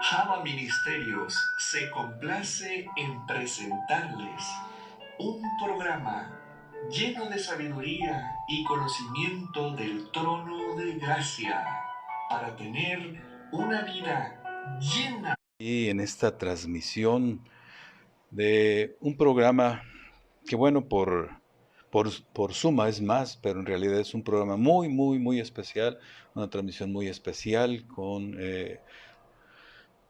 Java Ministerios se complace en presentarles un programa lleno de sabiduría y conocimiento del trono de gracia para tener una vida llena. Y en esta transmisión de un programa que, bueno, por suma es más, pero en realidad es un programa muy, muy, muy especial, una transmisión muy especial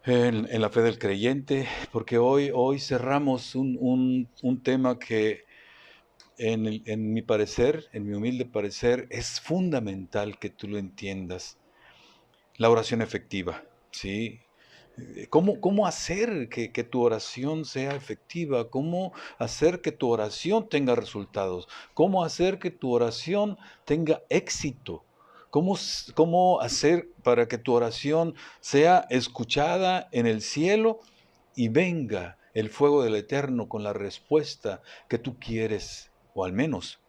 en la fe del creyente, porque hoy cerramos un tema que en mi parecer, en mi humilde parecer, es fundamental que tú lo entiendas, la oración efectiva, ¿sí? ¿Cómo hacer que tu oración sea efectiva? ¿Cómo hacer que tu oración tenga resultados? ¿Cómo hacer que tu oración tenga éxito? ¿Cómo hacer para que tu oración sea escuchada en el cielo y venga el fuego del Eterno con la respuesta que tú quieres, o al menos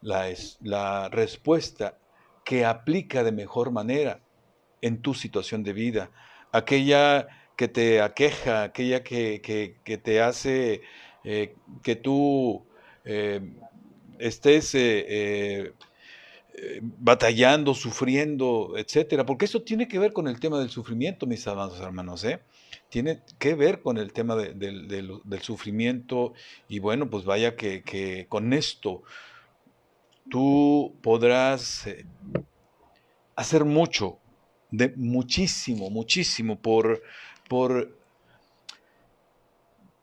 la respuesta que aplica de mejor manera en tu situación de vida, aquella que te aqueja, aquella que te hace que tú eh, estés batallando, sufriendo, etcétera, porque eso tiene que ver con el tema del sufrimiento, mis amados hermanos, ¿eh? Tiene que ver con el tema del sufrimiento y bueno, pues vaya que con esto tú podrás hacer mucho, de muchísimo, muchísimo por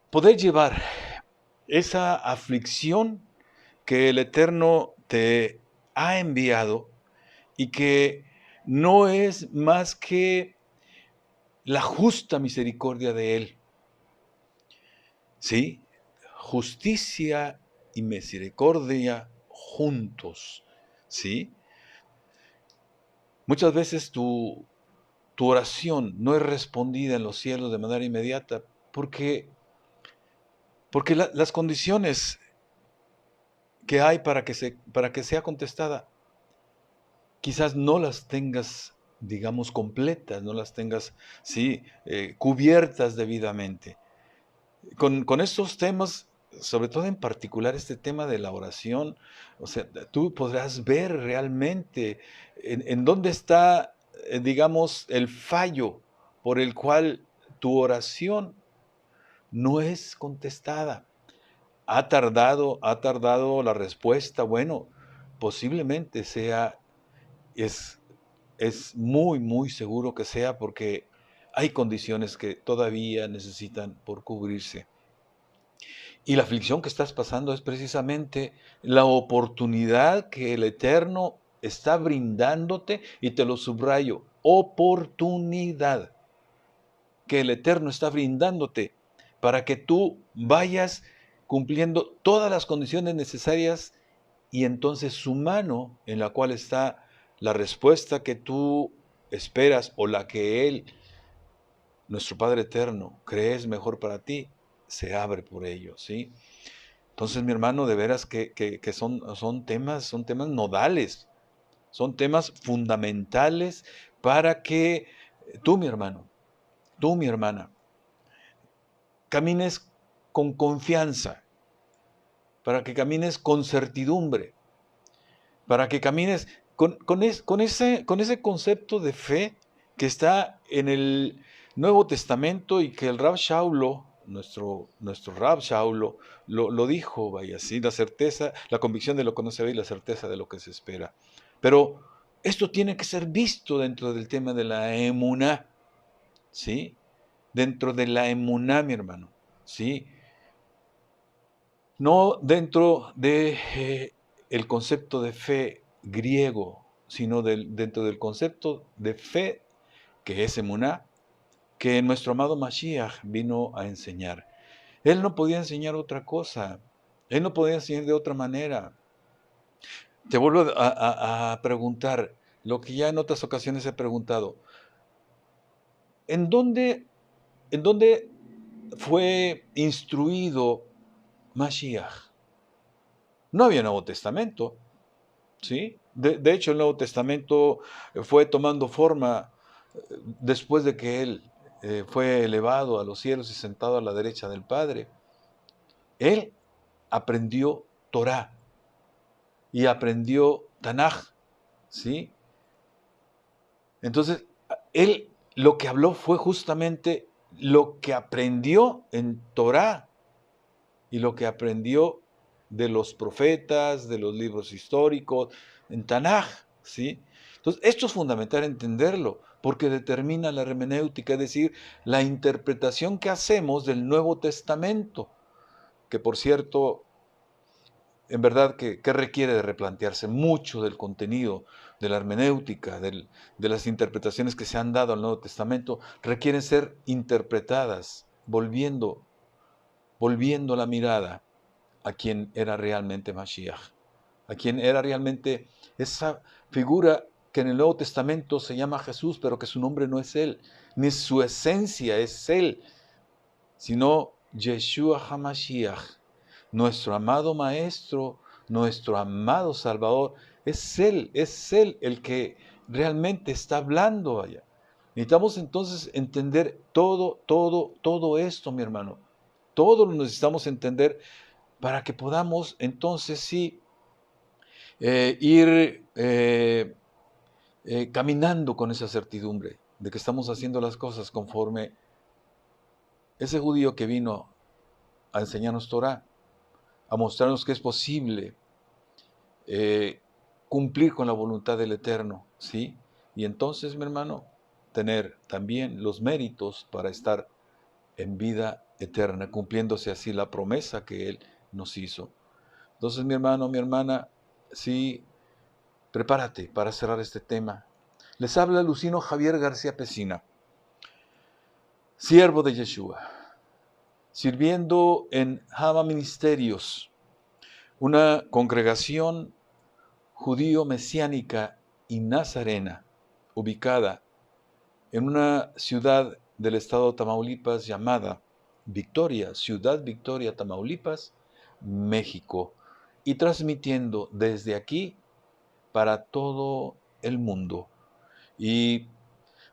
poder llevar esa aflicción que el Eterno te ha enviado y que no es más que la justa misericordia de Él. ¿Sí? Justicia y misericordia juntos. ¿Sí? Muchas veces tu oración no es respondida en los cielos de manera inmediata porque las condiciones que hay para que sea contestada, quizás no las tengas, digamos, completas, no las tengas, sí, cubiertas debidamente. Con estos temas, sobre todo en particular este tema de la oración, o sea, tú podrás ver realmente en dónde está, digamos, el fallo por el cual tu oración no es contestada. Ha tardado la respuesta. Bueno, posiblemente es, es muy, muy seguro que sea porque hay condiciones que todavía necesitan por cubrirse. Y la aflicción que estás pasando es precisamente la oportunidad que el Eterno está brindándote, y te lo subrayo, oportunidad que el Eterno está brindándote para que tú vayas cumpliendo todas las condiciones necesarias y entonces su mano en la cual está la respuesta que tú esperas o la que Él, nuestro Padre Eterno, crees mejor para ti, se abre por ello, ¿sí? Entonces, mi hermano, de veras que son temas nodales, son temas fundamentales para que tú, mi hermano, tú, mi hermana, camines con confianza, para que camines con certidumbre, para que camines con ese concepto de fe que está en el Nuevo Testamento y que el Rab Shaulo, nuestro Rab Shaulo, lo dijo, vaya, sí, la certeza, la convicción de lo que no se ve y la certeza de lo que se espera. Pero esto tiene que ser visto dentro del tema de la emuná, ¿sí? Dentro de la emuná, mi hermano, ¿sí? No dentro de el concepto de fe griego, sino dentro del concepto de fe que es emuná, que nuestro amado Mashiach vino a enseñar. Él no podía enseñar otra cosa, él no podía enseñar de otra manera. Te vuelvo a preguntar lo que ya en otras ocasiones he preguntado. ¿En dónde, en dónde fue instruido Mashiach? No había Nuevo Testamento, ¿sí? De hecho, el Nuevo Testamento fue tomando forma después de que Él fue elevado a los cielos y sentado a la derecha del Padre. Él aprendió Torah y aprendió Tanaj, ¿sí? Entonces, Él lo que habló fue justamente lo que aprendió en Torah y lo que aprendió de los profetas, de los libros históricos, en Tanaj, ¿sí? Entonces, esto es fundamental entenderlo, porque determina la hermenéutica, es decir, la interpretación que hacemos del Nuevo Testamento, que por cierto, en verdad que requiere de replantearse mucho del contenido de la hermenéutica, de las interpretaciones que se han dado al Nuevo Testamento, requieren ser interpretadas, volviendo la mirada a quien era realmente Mashiach, a quien era realmente esa figura que en el Nuevo Testamento se llama Jesús, pero que su nombre no es Él, ni su esencia es Él, sino Yeshua HaMashiach, nuestro amado Maestro, nuestro amado Salvador. Es Él el que realmente está hablando allá. Necesitamos entonces entender todo esto, mi hermano. Todo lo necesitamos entender para que podamos entonces sí ir caminando con esa certidumbre de que estamos haciendo las cosas conforme ese judío que vino a enseñarnos Torah, a mostrarnos que es posible cumplir con la voluntad del Eterno, ¿sí? Y entonces, mi hermano, tener también los méritos para estar en vida eterna, cumpliéndose así la promesa que Él nos hizo. Entonces, mi hermano, mi hermana, sí, prepárate para cerrar este tema. Les habla Lucino Javier García Pesina, siervo de Yeshua, sirviendo en Hama Ministerios, una congregación judío-mesiánica y nazarena, ubicada en una ciudad del estado de Tamaulipas llamada Victoria, Ciudad Victoria, Tamaulipas, México, y transmitiendo desde aquí para todo el mundo. Y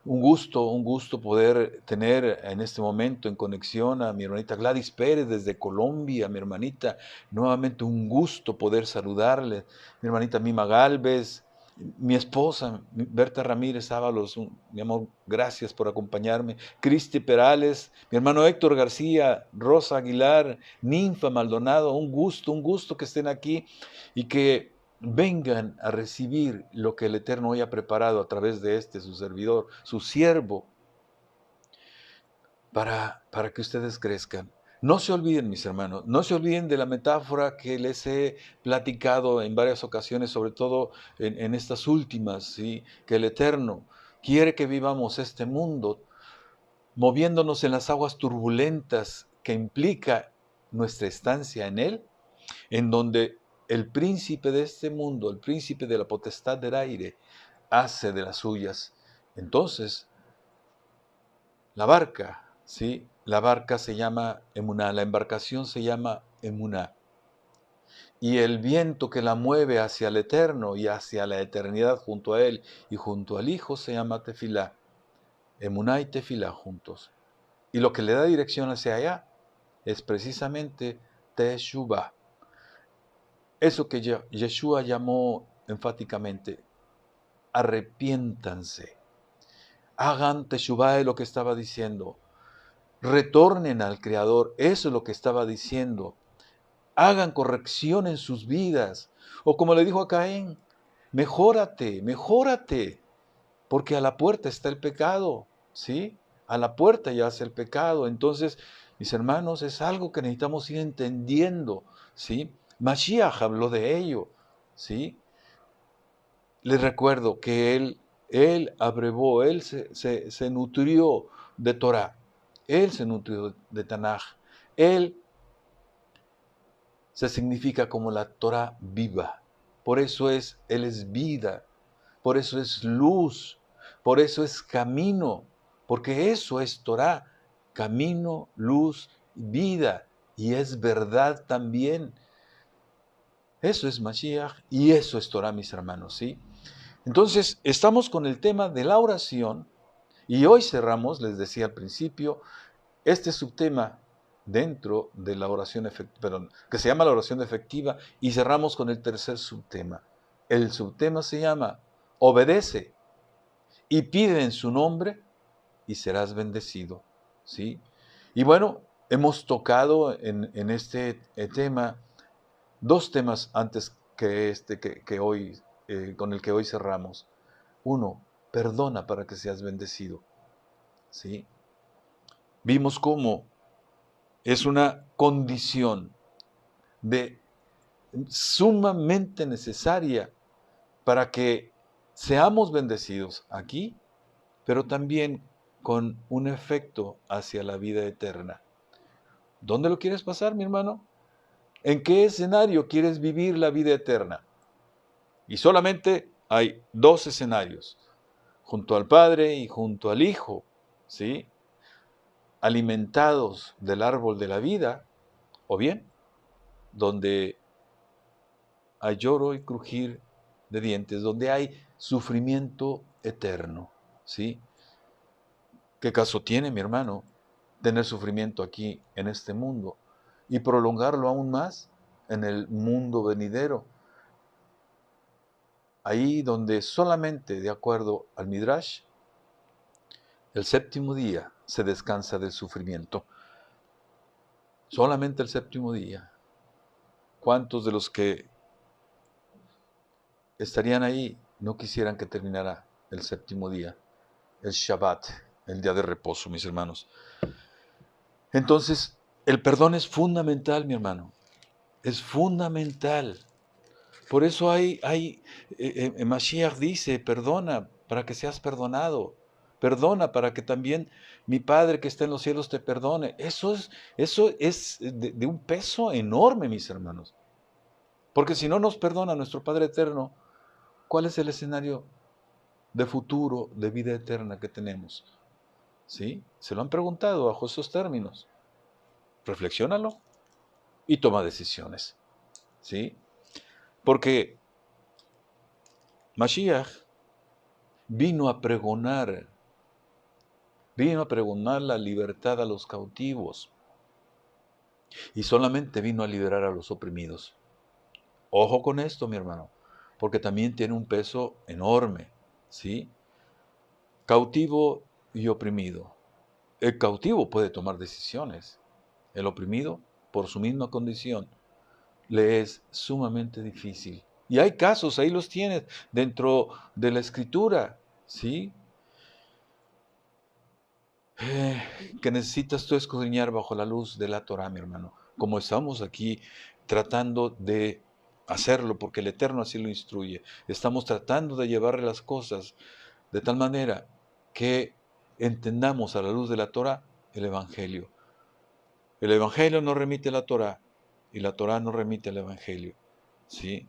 un gusto poder tener en este momento en conexión a mi hermanita Gladys Pérez desde Colombia, mi hermanita, nuevamente un gusto poder saludarle, mi hermanita Mima Galvez, mi esposa Berta Ramírez Ábalos, mi amor, gracias por acompañarme, Cristi Perales, mi hermano Héctor García, Rosa Aguilar, Ninfa Maldonado, un gusto que estén aquí y que vengan a recibir lo que el Eterno hoy ha preparado a través de su servidor, su siervo, para que ustedes crezcan. No se olviden, mis hermanos, no se olviden de la metáfora que les he platicado en varias ocasiones, sobre todo en estas últimas, ¿sí? Que el Eterno quiere que vivamos este mundo moviéndonos en las aguas turbulentas que implica nuestra estancia en Él, en donde el príncipe de este mundo, el príncipe de la potestad del aire, hace de las suyas. Entonces, la barca, ¿sí? La barca se llama Emuná, la embarcación se llama Emuná. Y el viento que la mueve hacia el eterno y hacia la eternidad junto a él y junto al Hijo se llama Tefilá. Emuná y Tefilá juntos. Y lo que le da dirección hacia allá es precisamente Teshuvah. Eso que Yeshua llamó enfáticamente, arrepiéntanse, hagan Teshuvah, es lo que estaba diciendo, retornen al Creador, eso es lo que estaba diciendo, hagan corrección en sus vidas, o como le dijo a Caín, mejórate, porque a la puerta está el pecado, ¿sí? A la puerta yace el pecado. Entonces, mis hermanos, es algo que necesitamos ir entendiendo, ¿sí? Mashiach habló de ello, ¿sí? Les recuerdo que él abrevó, él se nutrió de Torah, él se nutrió de Tanaj, él se significa como la Torah viva. Por eso él es vida, por eso es luz, por eso es camino, porque eso es Torah, camino, luz, vida, y es verdad también. Eso es Mashiach y eso es Torah, mis hermanos, ¿sí? Entonces, estamos con el tema de la oración y hoy cerramos, les decía al principio, este subtema dentro de la oración efectiva, que se llama la oración efectiva, y cerramos con el tercer subtema. El subtema se llama obedece y pide en su nombre y serás bendecido, ¿sí? Y bueno, hemos tocado en este tema dos temas antes que que hoy, con el que hoy cerramos. Uno, perdona para que seas bendecido, ¿sí? Vimos cómo es una condición de sumamente necesaria para que seamos bendecidos aquí, pero también con un efecto hacia la vida eterna. ¿Dónde lo quieres pasar, mi hermano? ¿En qué escenario quieres vivir la vida eterna? Y solamente hay dos escenarios, junto al Padre y junto al Hijo, ¿sí? Alimentados del árbol de la vida, o bien donde hay lloro y crujir de dientes, donde hay sufrimiento eterno, ¿sí? ¿Qué caso tiene, mi hermano, tener sufrimiento aquí en este mundo y prolongarlo aún más en el mundo venidero? Ahí donde solamente, de acuerdo al Midrash, el séptimo día se descansa del sufrimiento. Solamente el séptimo día. ¿Cuántos de los que estarían ahí no quisieran que terminara el séptimo día, el Shabbat, el día de reposo, mis hermanos? Entonces, el perdón es fundamental, mi hermano. Es fundamental. Por eso Mashiach dice, perdona para que seas perdonado. Perdona para que también mi Padre que está en los cielos te perdone. Eso es de un peso enorme, mis hermanos. Porque si no nos perdona nuestro Padre eterno, ¿cuál es el escenario de futuro, de vida eterna que tenemos? ¿Sí? Se lo han preguntado bajo esos términos. Reflexiónalo y toma decisiones. ¿Sí? Porque Mashiach vino a pregonar la libertad a los cautivos y solamente vino a liberar a los oprimidos. Ojo con esto, mi hermano, porque también tiene un peso enorme, ¿sí? Cautivo y oprimido. El cautivo puede tomar decisiones. El oprimido, por su misma condición, le es sumamente difícil. Y hay casos, ahí los tienes, dentro de la Escritura, ¿sí? Que necesitas tú escudriñar bajo la luz de la Torah, mi hermano. Como estamos aquí tratando de hacerlo, porque el Eterno así lo instruye. Estamos tratando de llevarle las cosas de tal manera que entendamos a la luz de la Torah el Evangelio. El Evangelio no remite a la Torah y la Torah no remite al Evangelio, ¿sí?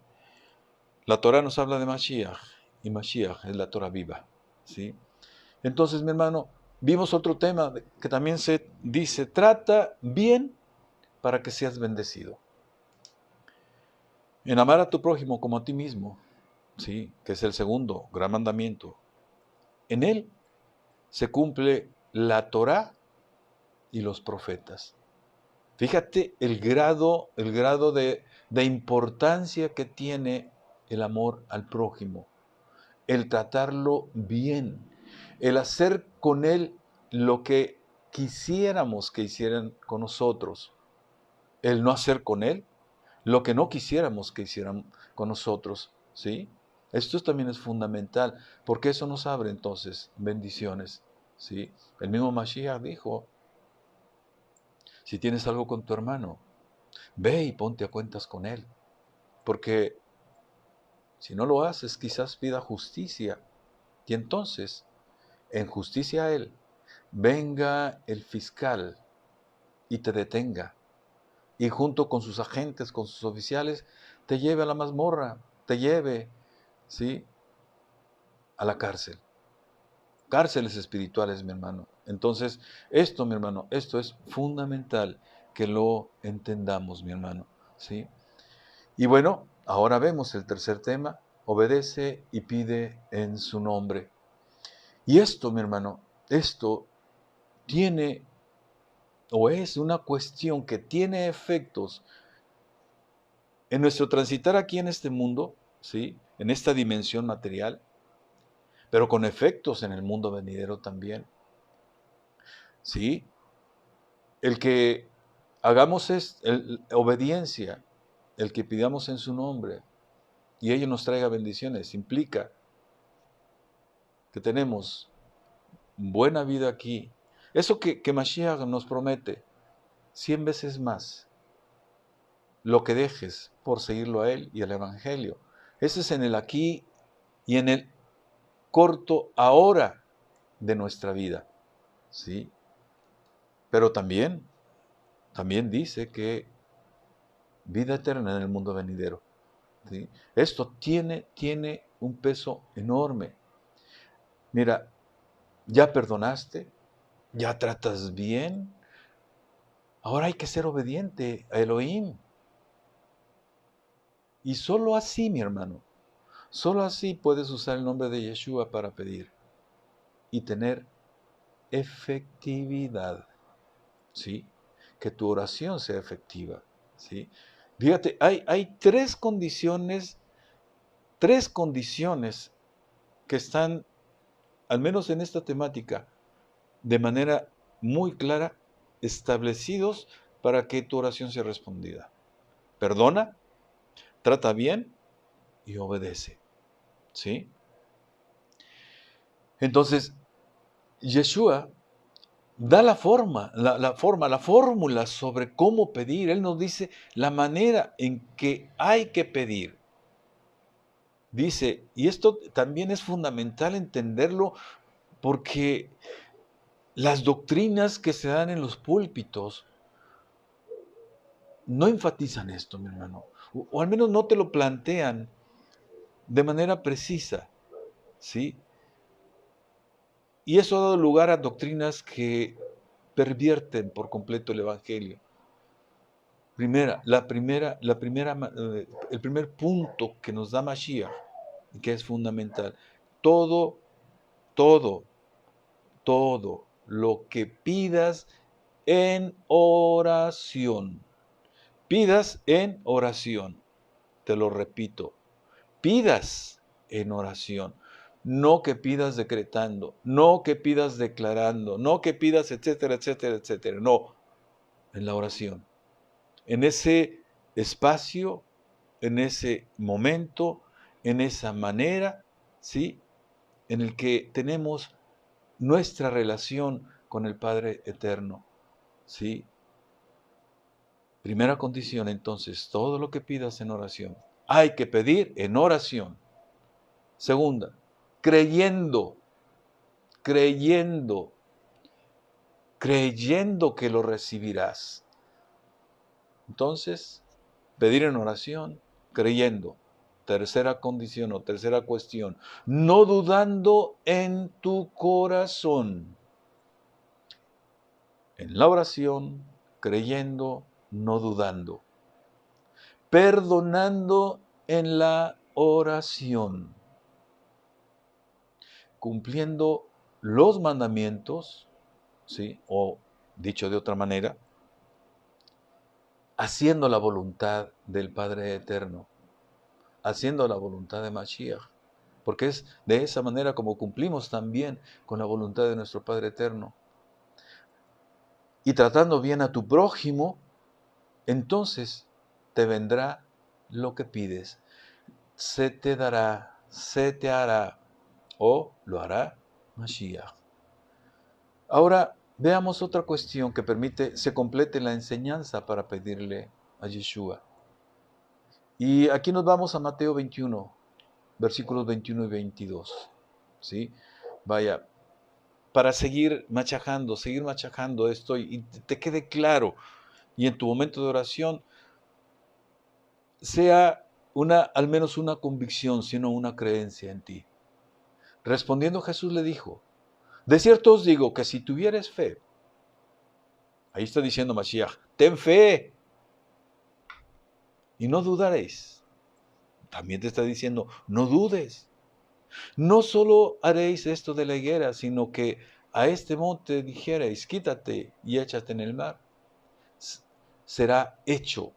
La Torah nos habla de Mashiach y Mashiach es la Torah viva, ¿sí? Entonces, mi hermano, vimos otro tema que también se dice, trata bien para que seas bendecido. En amar a tu prójimo como a ti mismo, ¿sí? Que es el segundo gran mandamiento. En él se cumple la Torá y los profetas. Fíjate el grado de importancia que tiene el amor al prójimo, el tratarlo bien, el hacer con él lo que quisiéramos que hicieran con nosotros, el no hacer con él lo que no quisiéramos que hicieran con nosotros, ¿sí? Esto también es fundamental, porque eso nos abre entonces bendiciones, ¿sí? El mismo Mashiach dijo, si tienes algo con tu hermano, ve y ponte a cuentas con él, porque si no lo haces, quizás pida justicia, y entonces, en justicia a él, venga el fiscal y te detenga, y junto con sus agentes, con sus oficiales, te lleve a la mazmorra, te lleve, ¿sí?, a la cárcel. Cárceles espirituales, mi hermano. Entonces, esto, mi hermano, esto es fundamental que lo entendamos, mi hermano, ¿sí? Y bueno, Ahora vemos el tercer tema, obedece y pide en su nombre. Y esto, mi hermano, esto tiene o es una cuestión que tiene efectos en nuestro transitar aquí en este mundo, ¿sí? En esta dimensión material, pero con efectos en el mundo venidero también, ¿sí? El que hagamos obediencia, el que pidamos en su nombre y ello nos traiga bendiciones, implica que tenemos buena vida aquí. Eso que Mashiach nos promete, 100 veces más, lo que dejes por seguirlo a Él y al Evangelio. Ese es en el aquí y en el corto ahora de nuestra vida, ¿sí? Pero también dice que vida eterna en el mundo venidero, ¿sí? Esto tiene un peso enorme. Mira, ya perdonaste, ya tratas bien, ahora hay que ser obediente a Elohim. Y solo así, mi hermano, solo así puedes usar el nombre de Yeshua para pedir y tener efectividad, ¿sí? Que tu oración sea efectiva, ¿sí? Fíjate, hay tres condiciones que están, al menos en esta temática, de manera muy clara, establecidos para que tu oración sea respondida. Perdona, trata bien y obedece, ¿sí? Entonces, Yeshua da la fórmula sobre cómo pedir. Él nos dice la manera en que hay que pedir. Dice, y esto también es fundamental entenderlo porque las doctrinas que se dan en los púlpitos no enfatizan esto, mi hermano, o al menos no te lo plantean de manera precisa, ¿sí? Y eso ha dado lugar a doctrinas que pervierten por completo el Evangelio. El primer punto que nos da Mashiach, que es fundamental, todo lo que pidas en oración. Pidas en oración. Te lo repito, pidas en oración. No que pidas decretando, no que pidas declarando, no que pidas etcétera, etcétera, etcétera. No, en la oración. En ese espacio, en ese momento, en esa manera, ¿sí? En el que tenemos nuestra relación con el Padre Eterno, ¿sí? Primera condición, entonces, todo lo que pidas en oración. Hay que pedir en oración. Segunda, creyendo que lo recibirás. Entonces, pedir en oración, creyendo. Tercera condición o tercera cuestión, no dudando en tu corazón. En la oración, creyendo, no dudando. Perdonando en la oración. Cumpliendo los mandamientos, ¿sí? O dicho de otra manera, haciendo la voluntad del Padre Eterno, haciendo la voluntad de Mashiach, porque es de esa manera como cumplimos también con la voluntad de nuestro Padre Eterno. Y tratando bien a tu prójimo, entonces te vendrá lo que pides, se te dará, se te hará, o lo hará Mashiach. Ahora veamos otra cuestión que permite se complete la enseñanza para pedirle a Yeshua. Y aquí nos vamos a Mateo 21, versículos 21 y 22. ¿Sí? Vaya, para seguir machajando esto y te quede claro y en tu momento de oración sea al menos una convicción, sino una creencia en ti. Respondiendo Jesús le dijo, de cierto os digo que si tuvieres fe, ahí está diciendo Mashiach, ten fe y no dudaréis. también te está diciendo, no dudes. No solo haréis esto de la higuera, sino que a este monte dijereis, quítate y échate en el mar. Será hecho.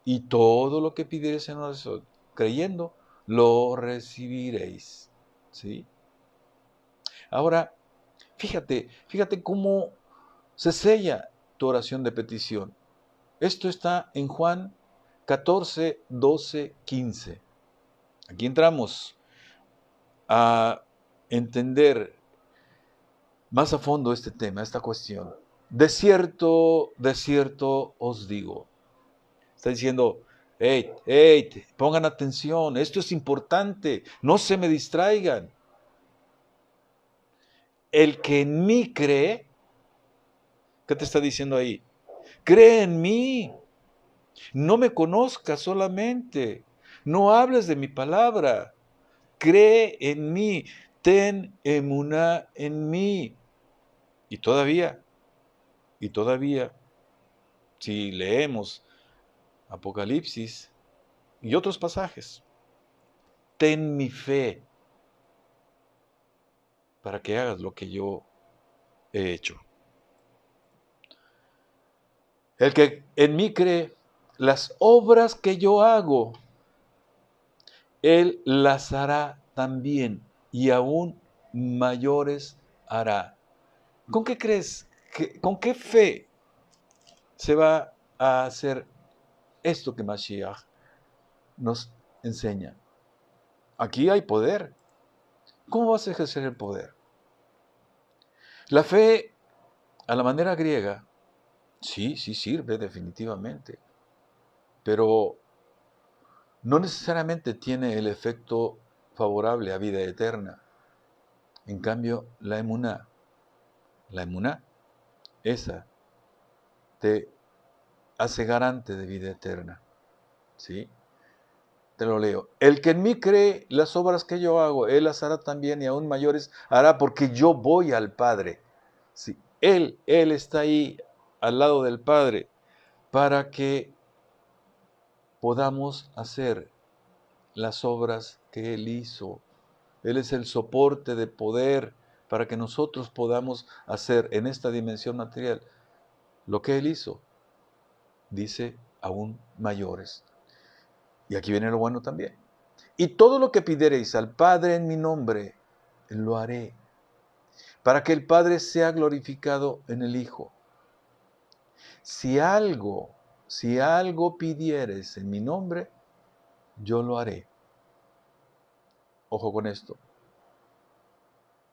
Y todo lo que pidiereis en oración, creyendo, lo recibiréis. ¿Sí? Ahora, fíjate cómo se sella tu oración de petición. Esto está en Juan 14, 12, 15. Aquí entramos a entender más a fondo este tema, esta cuestión. De cierto os digo. Está diciendo, hey, pongan atención, esto es importante, no se me distraigan. El que en mí cree, ¿qué te está diciendo ahí? Cree en mí, no me conozcas solamente, no hables de mi palabra, cree en mí, ten emuná en mí. Y todavía, si leemos Apocalipsis y otros pasajes, ten mi fe para que hagas lo que yo he hecho. El que en mí cree, las obras que yo hago, él las hará también y aún mayores hará. ¿Con qué crees? ¿Con qué fe se va a hacer esto que Mashiach nos enseña? Aquí hay poder. ¿Cómo vas a ejercer el poder? La fe, a la manera griega, sí sirve definitivamente, pero no necesariamente tiene el efecto favorable a vida eterna. En cambio, la emuná, esa te hace garante de vida eterna. ¿Sí? Te lo leo. El que en mí cree, las obras que yo hago, él las hará también y aún mayores hará porque yo voy al Padre. ¿Sí? Él está ahí al lado del Padre para que podamos hacer las obras que Él hizo. Él es el soporte de poder para que nosotros podamos hacer en esta dimensión material lo que Él hizo. Dice, aún mayores. Y aquí viene lo bueno también. Y todo lo que pidiereis al Padre en mi nombre, lo haré, para que el Padre sea glorificado en el Hijo. Si algo pidieres en mi nombre, yo lo haré. Ojo con esto.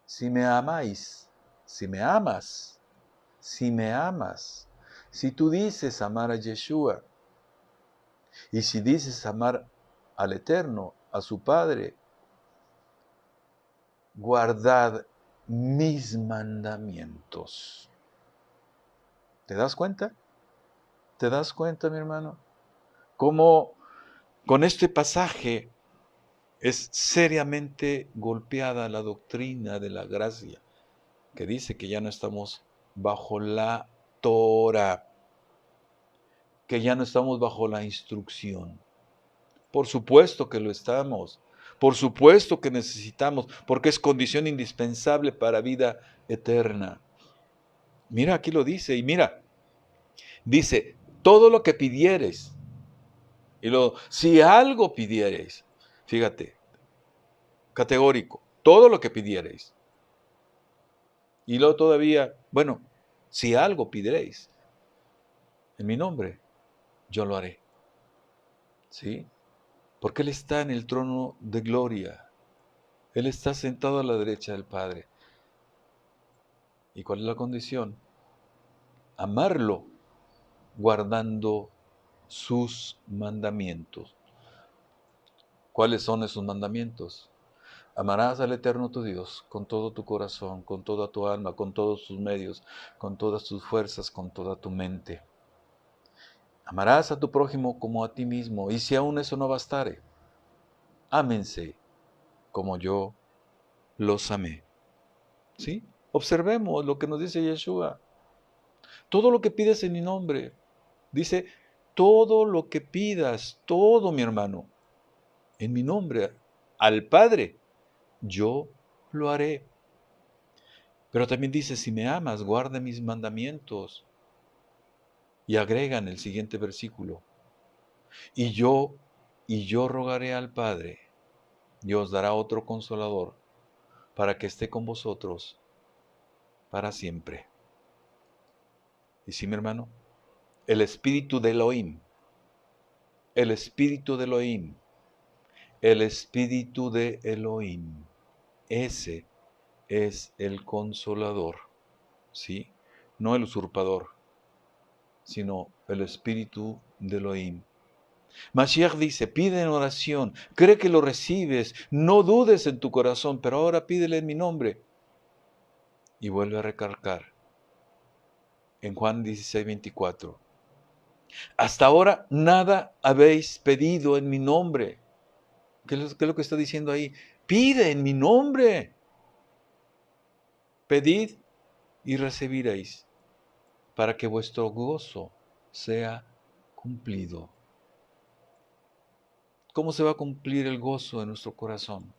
Si me amáis, si me amas, si tú dices amar a Yeshua, y si dices amar al Eterno, a su Padre, guardad mis mandamientos. ¿Te das cuenta? ¿Te das cuenta, mi hermano? Cómo con este pasaje es seriamente golpeada la doctrina de la gracia, que dice que ya no estamos bajo la Torah, que ya no estamos bajo la instrucción. Por supuesto que lo estamos. Por supuesto que necesitamos, porque es condición indispensable para vida eterna. Mira, aquí lo dice, y mira, dice, todo lo que pidieres, y luego, si algo pidiereis, fíjate, categórico, todo lo que pidiereis. Y luego todavía, bueno, si algo pidiereis en mi nombre, yo lo haré. ¿Sí? Porque Él está en el trono de gloria. Él está sentado a la derecha del Padre. ¿Y cuál es la condición? Amarlo, guardando sus mandamientos. ¿Cuáles son esos mandamientos? Amarás al Eterno tu Dios con todo tu corazón, con toda tu alma, con todos tus medios, con todas tus fuerzas, con toda tu mente. Amarás a tu prójimo como a ti mismo, y si aún eso no bastare, ámense como yo los amé. ¿Sí? Observemos lo que nos dice Yeshua. Todo lo que pides en mi nombre, dice, todo lo que pidas, todo, mi hermano. en mi nombre al Padre, yo lo haré. Pero también dice, si me amas, guarda mis mandamientos. Y agrega en el siguiente versículo, y yo, y yo rogaré al Padre, y os dará otro consolador, para que esté con vosotros para siempre. Y sí, mi hermano, el espíritu de Elohim, el espíritu de Elohim, el espíritu de Elohim, ese es el consolador, ¿sí? No el usurpador, sino el espíritu de Elohim. Mashiach dice, pide en oración, cree que lo recibes, no dudes en tu corazón, pero ahora pídele en mi nombre. Y vuelve a recalcar en Juan 16:24, hasta ahora nada habéis pedido en mi nombre. ¿Qué es lo que está diciendo ahí? Pide en mi nombre. Pedid y recibiréis, para que vuestro gozo sea cumplido. ¿Cómo se va a cumplir el gozo en nuestro corazón?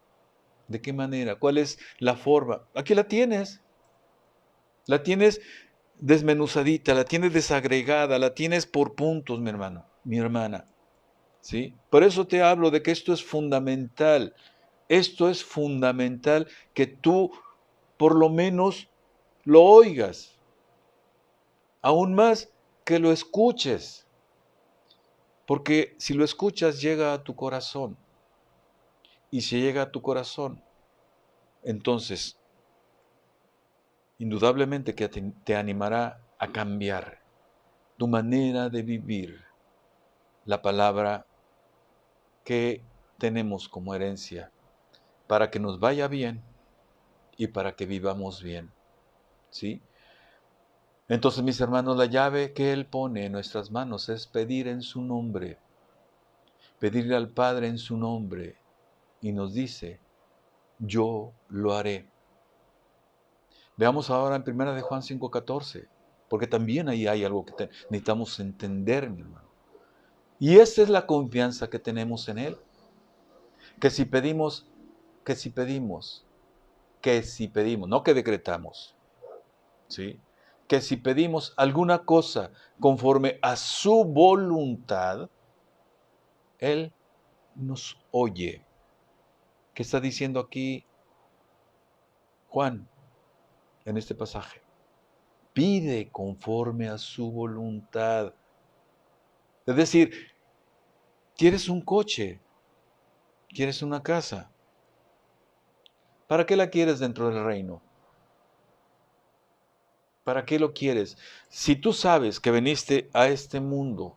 ¿De qué manera? ¿Cuál es la forma? Aquí la tienes. La tienes desmenuzadita, la tienes desagregada, la tienes por puntos, mi hermano, mi hermana. ¿Sí? Por eso te hablo de que esto es fundamental. Esto es fundamental que tú por lo menos lo oigas. Aún más que lo escuches. Porque si lo escuchas llega a tu corazón. Y si llega a tu corazón, entonces indudablemente que te animará a cambiar tu manera de vivir la palabra que tenemos como herencia para que nos vaya bien y para que vivamos bien. ¿Sí? Entonces, mis hermanos, la llave que Él pone en nuestras manos es pedir en su nombre, pedirle al Padre en su nombre, y nos dice, yo lo haré. Veamos ahora en 1 de Juan 5:14, porque también ahí hay algo que necesitamos entender, mi hermano. Y esa es la confianza que tenemos en Él, que si pedimos, no que decretamos, ¿sí? Que si pedimos alguna cosa conforme a su voluntad, Él nos oye. ¿Qué está diciendo aquí Juan en este pasaje? Pide conforme a su voluntad. Es decir, ¿quieres un coche? ¿Quieres una casa? ¿Para qué la quieres dentro del reino? ¿Para qué lo quieres? Si tú sabes que viniste a este mundo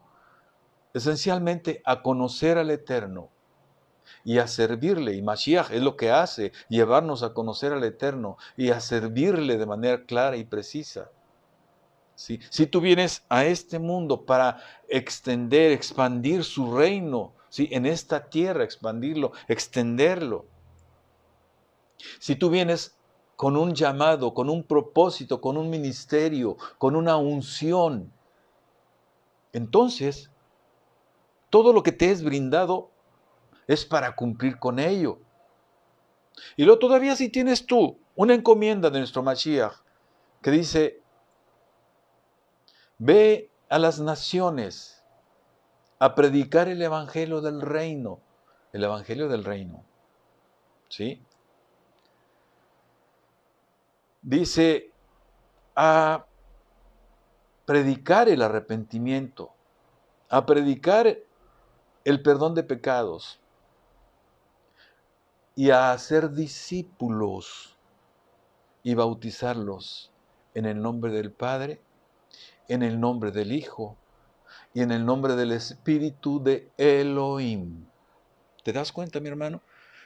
esencialmente a conocer al Eterno y a servirle, y Mashiach es lo que hace, llevarnos a conocer al Eterno y a servirle de manera clara y precisa. ¿Sí? Si tú vienes a este mundo para extender, expandir su reino, ¿sí? En esta tierra, expandirlo, extenderlo. Si tú vienes con un llamado, con un propósito, con un ministerio, con una unción, entonces todo lo que te es brindado es para cumplir con ello. Y luego todavía si tienes tú una encomienda de nuestro Mashiach que dice, ve a las naciones a predicar el evangelio del reino. El evangelio del reino. ¿Sí? Dice a predicar el arrepentimiento, a predicar el perdón de pecados y a hacer discípulos y bautizarlos en el nombre del Padre, en el nombre del Hijo y en el nombre del Espíritu de Elohim. ¿Te das cuenta, mi hermano?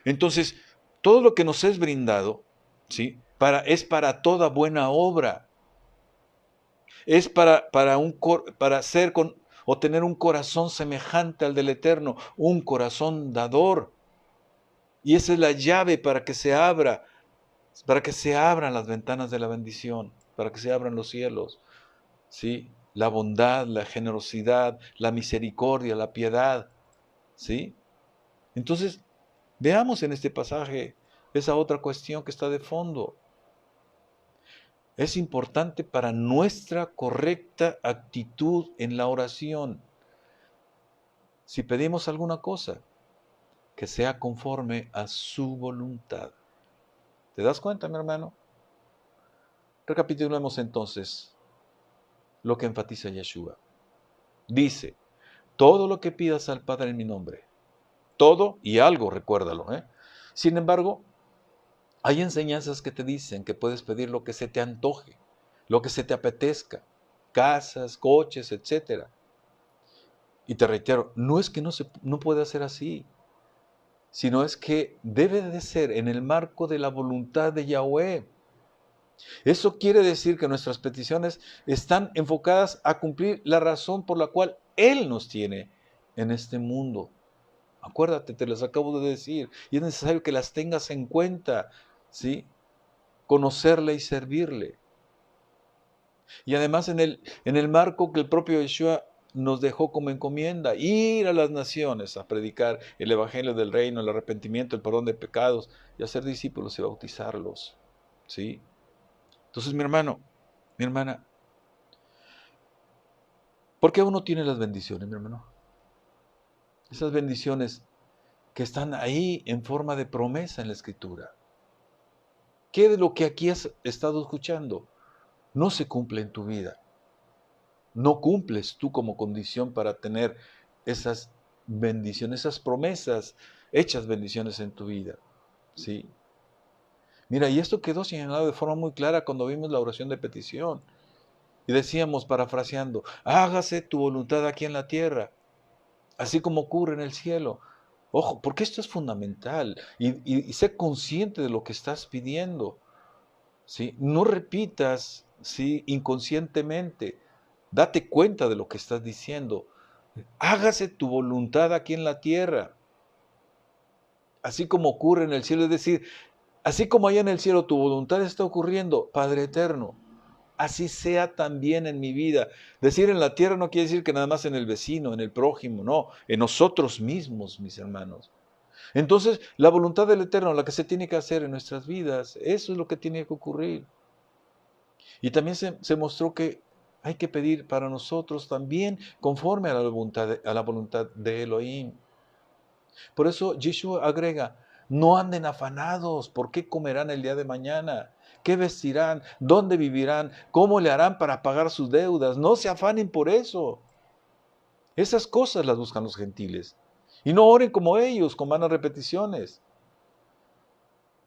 Entonces, todo lo que nos es brindado, ¿sí? Es para toda buena obra. Es para o tener un corazón semejante al del Eterno, un corazón dador. Y esa es la llave para que se abran las ventanas de la bendición, para que se abran los cielos. ¿Sí? La bondad, la generosidad, la misericordia, la piedad. ¿Sí? Entonces, Veamos en este pasaje esa otra cuestión que está de fondo. Es importante para nuestra correcta actitud en la oración. Si pedimos alguna cosa, que sea conforme a su voluntad. ¿Te das cuenta, mi hermano? Recapitulemos entonces lo que enfatiza Yeshua. Dice, todo lo que pidas al Padre en mi nombre, todo y algo, recuérdalo. Sin embargo, hay enseñanzas que te dicen que puedes pedir lo que se te antoje, lo que se te apetezca, casas, coches, etc. Y te reitero, no es que no pueda ser así, sino es que debe de ser en el marco de la voluntad de Yahweh. Eso quiere decir que nuestras peticiones están enfocadas a cumplir la razón por la cual Él nos tiene en este mundo. Acuérdate, te las acabo de decir, y es necesario que las tengas en cuenta, ¿sí? Conocerle y servirle. Y además en el marco que el propio Yeshua nos dejó como encomienda, ir a las naciones a predicar el evangelio del reino, el arrepentimiento, el perdón de pecados, y hacer discípulos y bautizarlos, ¿sí? Entonces, mi hermano, mi hermana, ¿por qué uno tiene las bendiciones, mi hermano? Esas bendiciones que están ahí en forma de promesa en la Escritura. ¿Qué de lo que aquí has estado escuchando no se cumple en tu vida? No cumples tú como condición para tener esas bendiciones, esas promesas, hechas bendiciones en tu vida. ¿Sí? Mira, y esto quedó señalado de forma muy clara cuando vimos la oración de petición. Y decíamos, parafraseando, hágase tu voluntad aquí en la tierra, así como ocurre en el cielo. Ojo, porque esto es fundamental y sé consciente de lo que estás pidiendo. ¿Sí? No repitas, ¿sí? Inconscientemente. Date cuenta de lo que estás diciendo. Hágase tu voluntad aquí en la tierra, así como ocurre en el cielo. Es decir, así como allá en el cielo tu voluntad está ocurriendo, Padre eterno, así sea también en mi vida. Decir en la tierra no quiere decir que nada más en el vecino, en el prójimo, no, en nosotros mismos, mis hermanos. Entonces, la voluntad del Eterno, la que se tiene que hacer en nuestras vidas, eso es lo que tiene que ocurrir. Y también se mostró que hay que pedir para nosotros también conforme a la voluntad de Elohim. Por eso Yeshua agrega, no anden afanados, ¿por qué comerán el día de mañana? ¿Qué vestirán? ¿Dónde vivirán? ¿Cómo le harán para pagar sus deudas? No se afanen por eso. Esas cosas las buscan los gentiles. Y no oren como ellos, con vanas repeticiones.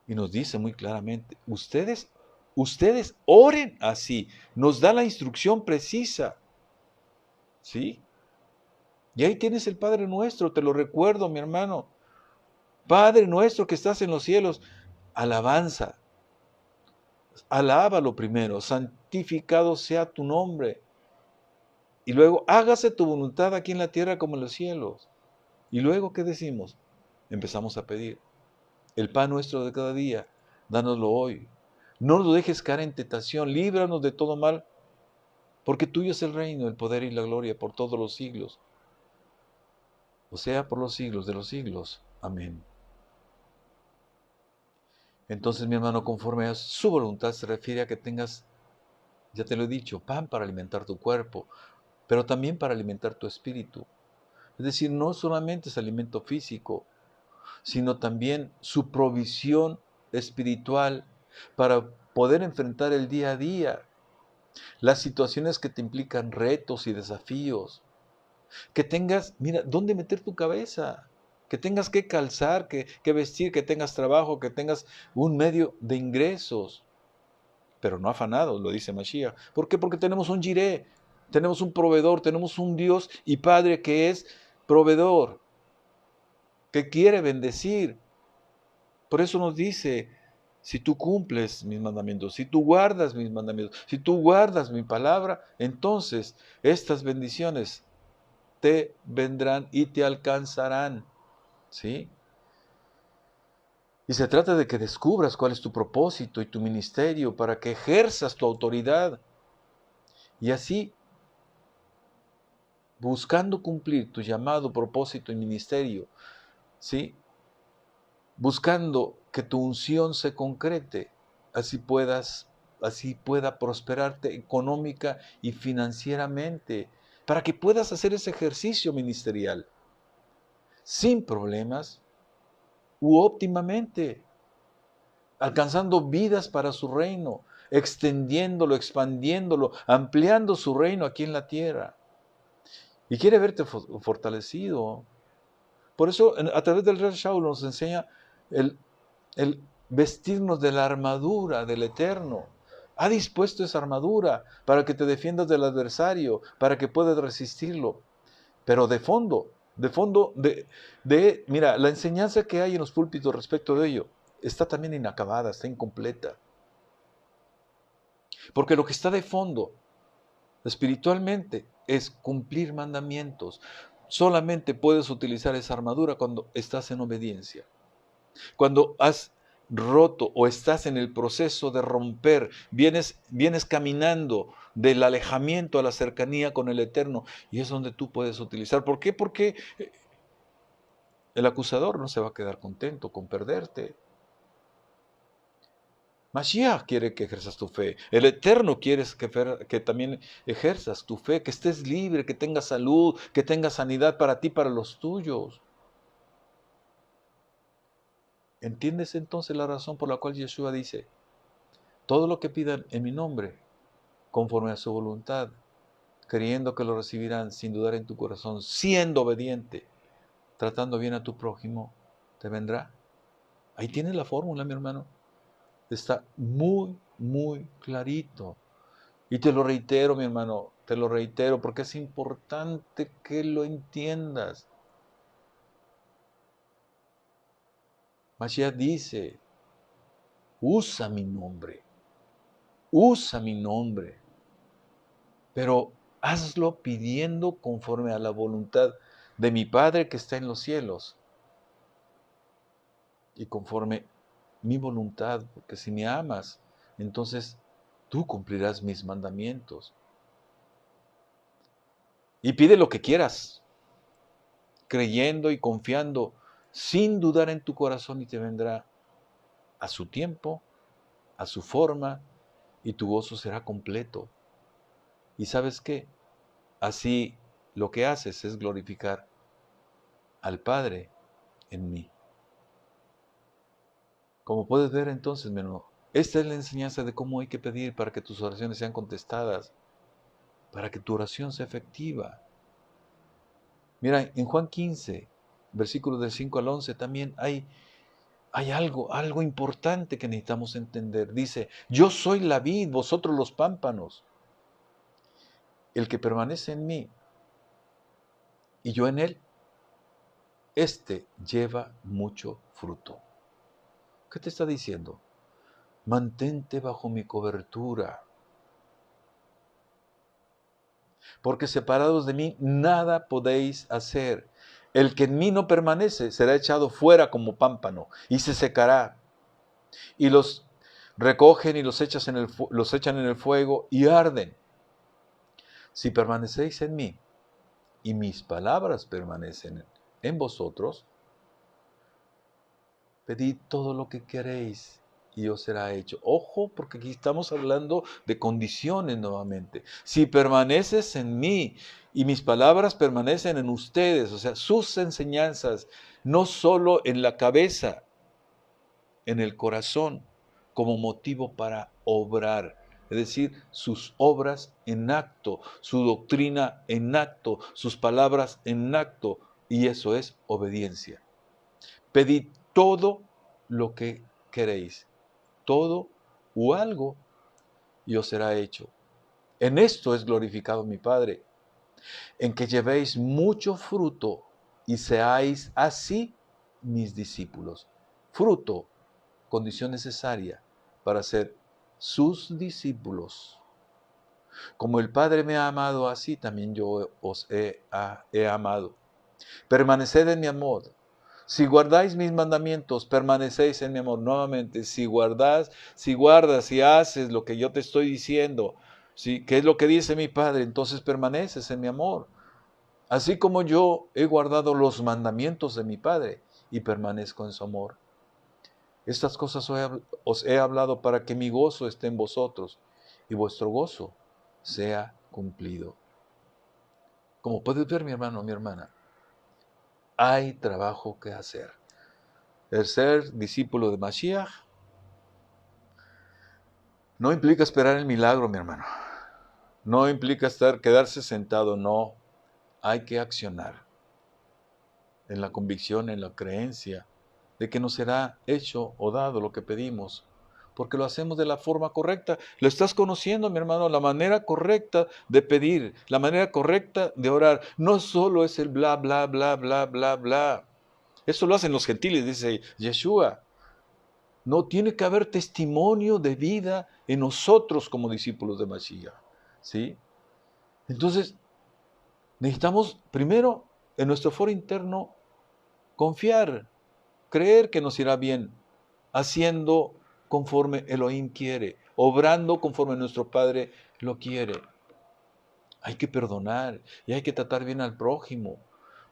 Y nos dice muy claramente, ustedes oren así. Nos da la instrucción precisa. ¿Sí? Y ahí tienes el Padre Nuestro, te lo recuerdo, mi hermano. Padre nuestro que estás en los cielos, alabanza. Alábalo primero, santificado sea tu nombre. Y luego, hágase tu voluntad aquí en la tierra como en los cielos. Y luego, ¿qué decimos? Empezamos a pedir. El pan nuestro de cada día, dánoslo hoy. No nos dejes caer en tentación, líbranos de todo mal, porque tuyo es el reino, el poder y la gloria por todos los siglos. O sea, por los siglos de los siglos. Amén. Entonces, mi hermano, conforme a su voluntad se refiere a que tengas, ya te lo he dicho, pan para alimentar tu cuerpo, pero también para alimentar tu espíritu. Es decir, no solamente es alimento físico, sino también su provisión espiritual para poder enfrentar el día a día, las situaciones que te implican retos y desafíos, que tengas, mira, dónde meter tu cabeza, que tengas que calzar, que vestir, que tengas trabajo, que tengas un medio de ingresos, pero no afanados, lo dice Mashiach. ¿Por qué? Porque tenemos un Jireh, tenemos un proveedor, tenemos un Dios y Padre que es proveedor, que quiere bendecir. Por eso nos dice, si tú cumples mis mandamientos, si tú guardas mis mandamientos, si tú guardas mi palabra, entonces estas bendiciones te vendrán y te alcanzarán. ¿Sí? Y se trata de que descubras cuál es tu propósito y tu ministerio para que ejerzas tu autoridad. Y así, buscando cumplir tu llamado, propósito y ministerio, ¿sí? buscando que tu unción se concrete, así pueda prosperarte económica y financieramente, para que puedas hacer ese ejercicio ministerial sin problemas u óptimamente, alcanzando vidas para su reino, extendiéndolo, expandiéndolo, ampliando su reino aquí en la tierra. Y quiere verte fortalecido. Por eso, a través del rey Shaul nos enseña el vestirnos de la armadura del Eterno. Ha dispuesto esa armadura para que te defiendas del adversario, para que puedas resistirlo. Pero mira, la enseñanza que hay en los púlpitos respecto de ello está también inacabada, está incompleta. Porque lo que está de fondo, espiritualmente, es cumplir mandamientos. Solamente puedes utilizar esa armadura cuando estás en obediencia. Cuando has roto o estás en el proceso de romper, vienes caminando del alejamiento a la cercanía con el Eterno, y es donde tú puedes utilizar. ¿Por qué? Porque el acusador no se va a quedar contento con perderte. Mashiach quiere que ejerzas tu fe. El Eterno quiere que también ejerzas tu fe, que estés libre, que tengas salud, que tengas sanidad para ti, para los tuyos. ¿Entiendes entonces la razón por la cual Yeshua dice, todo lo que pidan en mi nombre, conforme a su voluntad, creyendo que lo recibirán sin dudar en tu corazón, siendo obediente, tratando bien a tu prójimo, te vendrá? Ahí tienes la fórmula, mi hermano. Está muy, muy clarito. Y te lo reitero, mi hermano, te lo reitero porque es importante que lo entiendas. Mashiach dice, usa mi nombre, pero hazlo pidiendo conforme a la voluntad de mi Padre que está en los cielos y conforme mi voluntad, porque si me amas, entonces tú cumplirás mis mandamientos. Y pide lo que quieras, creyendo y confiando, sin dudar en tu corazón, y te vendrá a su tiempo, a su forma, y tu gozo será completo. ¿Y sabes qué? Así lo que haces es glorificar al Padre en mí. Como puedes ver entonces, mi hermano, esta es la enseñanza de cómo hay que pedir para que tus oraciones sean contestadas, para que tu oración sea efectiva. Mira, en Juan 15, versículos del 5 al 11, también hay algo importante que necesitamos entender. Dice, yo soy la vid, vosotros los pámpanos. El que permanece en mí y yo en él, este lleva mucho fruto. ¿Qué te está diciendo? Mantente bajo mi cobertura, porque separados de mí nada podéis hacer. El que en mí no permanece será echado fuera como pámpano y se secará. Y los recogen y los echan en el fuego y arden. Si permanecéis en mí y mis palabras permanecen en vosotros, pedid todo lo que queréis y os será hecho. Ojo, porque aquí estamos hablando de condiciones nuevamente. Si permaneces en mí y mis palabras permanecen en ustedes, o sea, sus enseñanzas, no solo en la cabeza, en el corazón, como motivo para obrar. Es decir, sus obras en acto, su doctrina en acto, sus palabras en acto, y eso es obediencia. Pedid todo lo que queréis, todo o algo, y os será hecho. En esto es glorificado mi Padre, en que llevéis mucho fruto y seáis así mis discípulos. Fruto, condición necesaria para ser sus discípulos. Como el Padre me ha amado, así también yo os he amado. Permaneced en mi amor. Si guardáis mis mandamientos, permanecéis en mi amor. Nuevamente, si guardas, si haces lo que yo te estoy diciendo, ¿sí? ¿Qué es lo que dice mi Padre? Entonces permaneces en mi amor. Así como yo he guardado los mandamientos de mi Padre y permanezco en su amor. Estas cosas os he hablado para que mi gozo esté en vosotros y vuestro gozo sea cumplido. Como puedes ver, mi hermano, mi hermana, hay trabajo que hacer. El ser discípulo de Mashiach no implica esperar el milagro, mi hermano. No implica quedarse sentado, no. Hay que accionar en la convicción, en la creencia de que nos será hecho o dado lo que pedimos, porque lo hacemos de la forma correcta. Lo estás conociendo, mi hermano, la manera correcta de pedir, la manera correcta de orar. No solo es el bla, bla, bla, bla, bla, bla. Eso lo hacen los gentiles, dice Yeshua. No, tiene que haber testimonio de vida en nosotros como discípulos de Mashiach, ¿sí? Entonces, necesitamos primero en nuestro foro interno confiar, creer que nos irá bien, haciendo conforme Elohim quiere, obrando conforme nuestro Padre lo quiere. Hay que perdonar y hay que tratar bien al prójimo,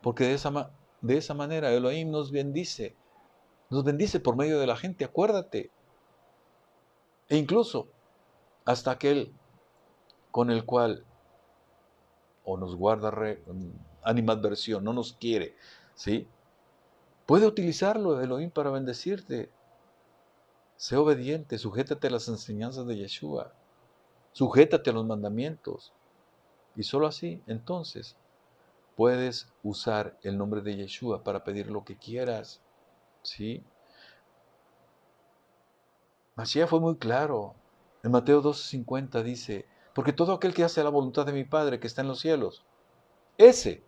porque de esa manera Elohim nos bendice por medio de la gente, acuérdate. E incluso hasta aquel con el cual o nos guarda animadversión, no nos quiere, ¿sí? Puede utilizarlo Elohim para bendecirte. Sé obediente, sujétate a las enseñanzas de Yeshua, sujétate a los mandamientos. Y solo así, entonces, puedes usar el nombre de Yeshua para pedir lo que quieras, ¿sí? Mashiach fue muy claro. En Mateo 12:50 dice, porque todo aquel que hace la voluntad de mi Padre que está en los cielos, ese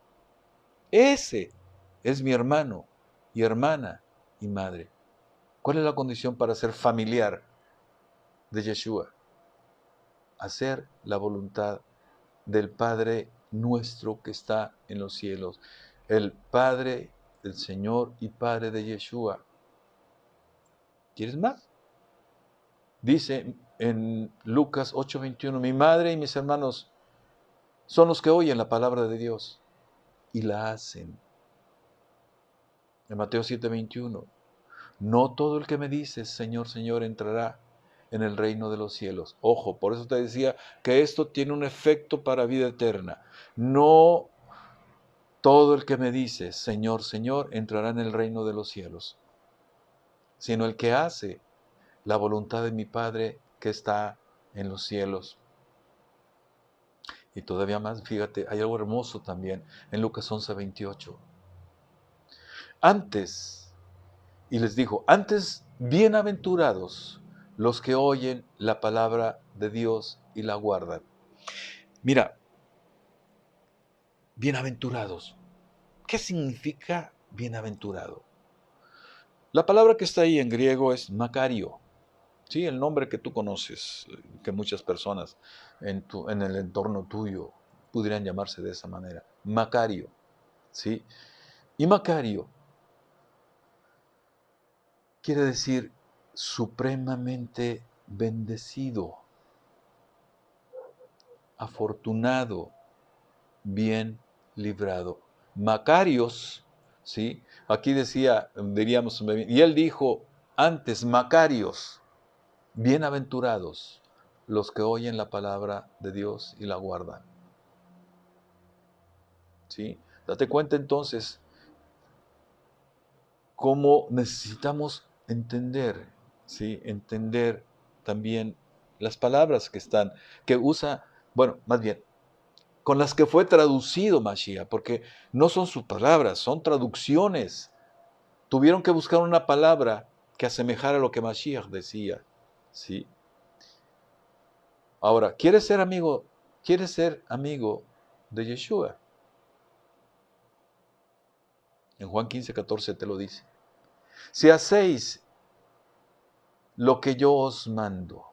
es mi hermano y hermana y madre. ¿Cuál es la condición para ser familiar de Yeshua? Hacer la voluntad del Padre nuestro que está en los cielos. El Padre del Señor y Padre de Yeshua. ¿Quieres más? Dice en Lucas 8:21, mi madre y mis hermanos son los que oyen la palabra de Dios y la hacen. En Mateo 7:21, no todo el que me dice, Señor, Señor, entrará en el reino de los cielos. Ojo, por eso te decía que esto tiene un efecto para vida eterna. No todo el que me dice, Señor, Señor, entrará en el reino de los cielos, sino el que hace la voluntad de mi Padre que está en los cielos. Y todavía más, fíjate, hay algo hermoso también en Lucas 11:28. Antes, y les dijo, antes bienaventurados los que oyen la palabra de Dios y la guardan. Mira, bienaventurados. ¿Qué significa bienaventurado? La palabra que está ahí en griego es Macario. Sí, el nombre que tú conoces, que muchas personas en el entorno tuyo pudieran llamarse de esa manera. Macario. ¿Sí? Y Macario quiere decir supremamente bendecido, afortunado, bien librado. Macarios, ¿sí? Aquí diríamos, y él dijo antes, Macarios, bienaventurados los que oyen la palabra de Dios y la guardan. ¿Sí? Date cuenta entonces cómo necesitamos entender, ¿sí? Entender también las palabras que usa, bueno, más bien, con las que fue traducido Mashiach, porque no son sus palabras, son traducciones. Tuvieron que buscar una palabra que asemejara a lo que Mashiach decía, ¿sí? Ahora, ¿quieres ser amigo de Yeshua? En Juan 15:14 te lo dice. Si hacéis lo que yo os mando,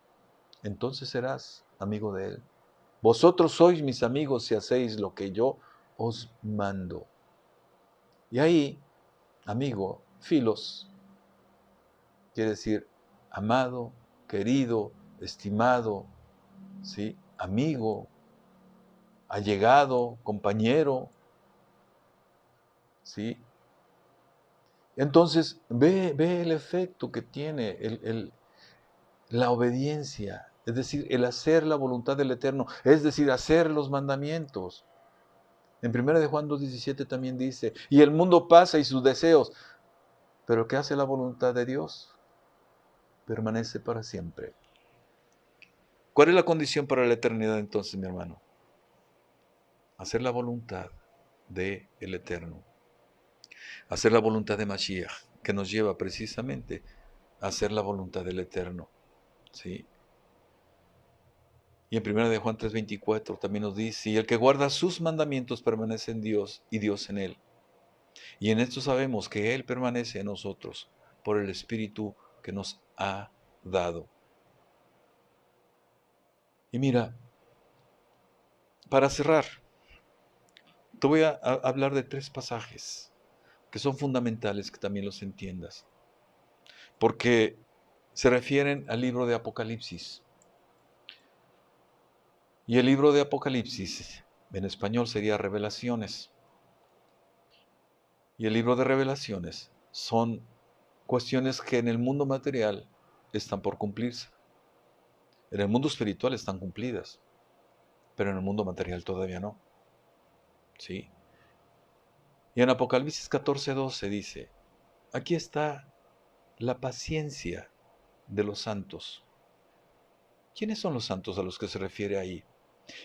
entonces serás amigo de él. Vosotros sois mis amigos si hacéis lo que yo os mando. Y ahí, amigo, filos, quiere decir amado, querido, estimado, ¿sí? Amigo, allegado, compañero, ¿sí? Entonces, ve el efecto que tiene la obediencia, es decir, el hacer la voluntad del Eterno, es decir, hacer los mandamientos. En 1 de Juan 2:17 también dice, y el mundo pasa y sus deseos, pero el que hace la voluntad de Dios permanece para siempre. ¿Cuál es la condición para la eternidad entonces, mi hermano? Hacer la voluntad del Eterno. Hacer la voluntad de Mashiach, que nos lleva precisamente a hacer la voluntad del Eterno. ¿Sí? Y en 1 de Juan 3:24 también nos dice, y el que guarda sus mandamientos permanece en Dios y Dios en él. Y en esto sabemos que Él permanece en nosotros por el Espíritu que nos ha dado. Y mira, para cerrar, te voy a hablar de 3 pasajes que son fundamentales que también los entiendas, porque se refieren al libro de Apocalipsis. Y el libro de Apocalipsis, en español sería Revelaciones. Y el libro de Revelaciones son cuestiones que en el mundo material están por cumplirse. En el mundo espiritual están cumplidas, pero en el mundo material todavía no. ¿Sí? Y en Apocalipsis 14:12 dice, aquí está la paciencia de los santos. ¿Quiénes son los santos a los que se refiere ahí?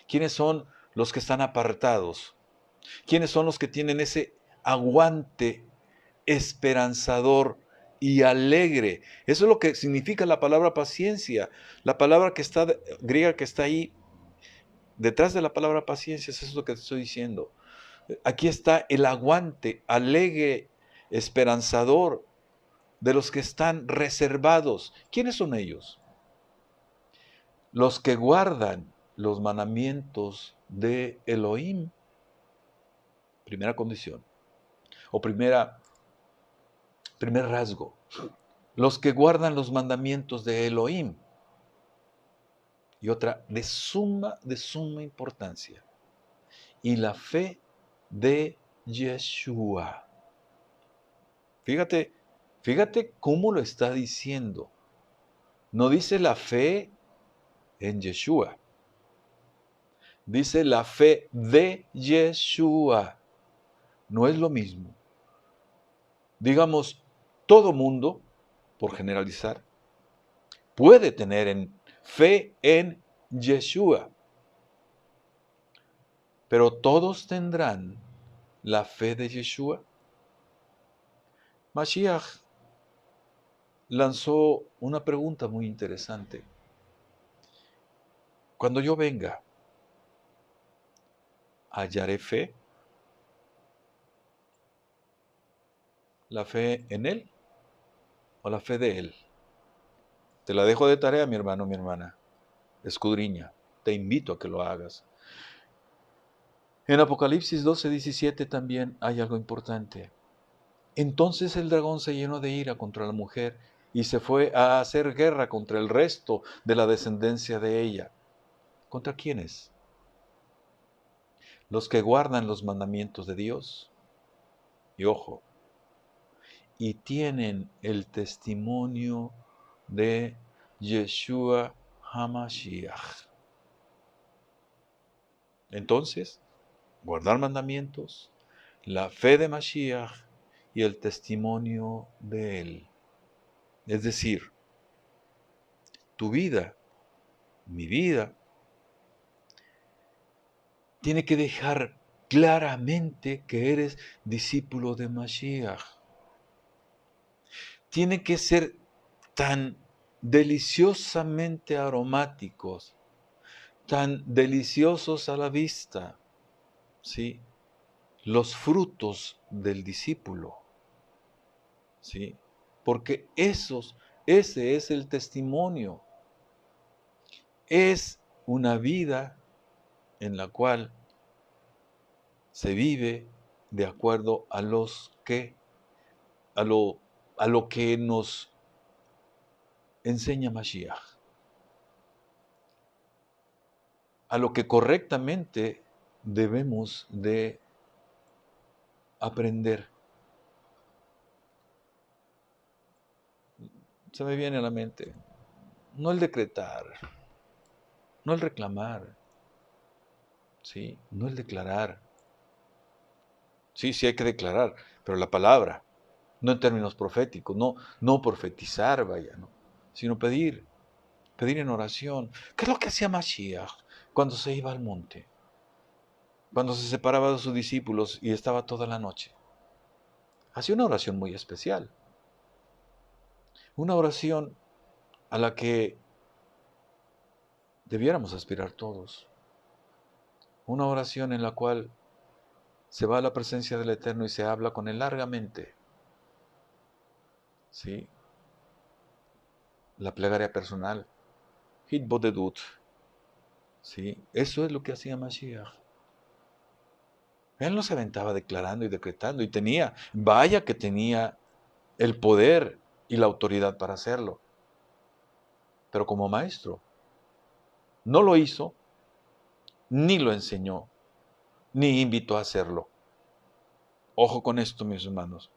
¿Quiénes son los que están apartados? ¿Quiénes son los que tienen ese aguante esperanzador y alegre? Eso es lo que significa la palabra paciencia. La palabra que está, griega que está ahí, detrás de la palabra paciencia, eso es lo que te estoy diciendo. Aquí está el aguante alegre, esperanzador de los que están reservados. ¿Quiénes son ellos? Los que guardan los mandamientos de Elohim. Primera condición. O primer rasgo. Los que guardan los mandamientos de Elohim. Y otra de suma importancia. Y la fe de Yeshua. Fíjate cómo lo está diciendo. No dice la fe en Yeshua. Dice la fe de Yeshua. No es lo mismo. Digamos, todo mundo, por generalizar, puede tener fe en Yeshua. Pero todos tendrán la fe de Yeshua. Mashiach lanzó una pregunta muy interesante. Cuando yo venga, ¿hallaré fe? ¿La fe en Él o la fe de Él? Te la dejo de tarea, mi hermano, mi hermana. Escudriña. Te invito a que lo hagas. En Apocalipsis 12:17 también hay algo importante. Entonces el dragón se llenó de ira contra la mujer y se fue a hacer guerra contra el resto de la descendencia de ella. ¿Contra quiénes? Los que guardan los mandamientos de Dios. Y ojo, y tienen el testimonio de Yeshua HaMashiach. Entonces, guardar mandamientos, la fe de Mashiach y el testimonio de él. Es decir, tu vida, mi vida, tiene que dejar claramente que eres discípulo de Mashiach. Tiene que ser tan deliciosamente aromáticos, tan deliciosos a la vista, ¿sí? Los frutos del discípulo, ¿sí? Porque ese es el testimonio. Es una vida en la cual se vive de acuerdo a lo que nos enseña Mashiach, a lo que correctamente debemos de aprender. se me viene a la mente. No el decretar, no el reclamar, ¿sí? No el declarar. Sí, sí hay que declarar, pero la palabra, no en términos proféticos, no profetizar, vaya, ¿no? Sino pedir en oración. ¿Qué es lo que hacía Mashiach cuando se iba al monte? Cuando se separaba de sus discípulos y estaba toda la noche. Hacía una oración muy especial. Una oración a la que debiéramos aspirar todos. Una oración en la cual se va a la presencia del Eterno y se habla con él largamente. ¿Sí? La plegaria personal. Hitbodedut. ¿Sí? Eso es lo que hacía Mashiach. Él no se aventaba declarando y decretando y vaya que tenía el poder y la autoridad para hacerlo. Pero como maestro, no lo hizo, ni lo enseñó, ni invitó a hacerlo. Ojo con esto, mis hermanos,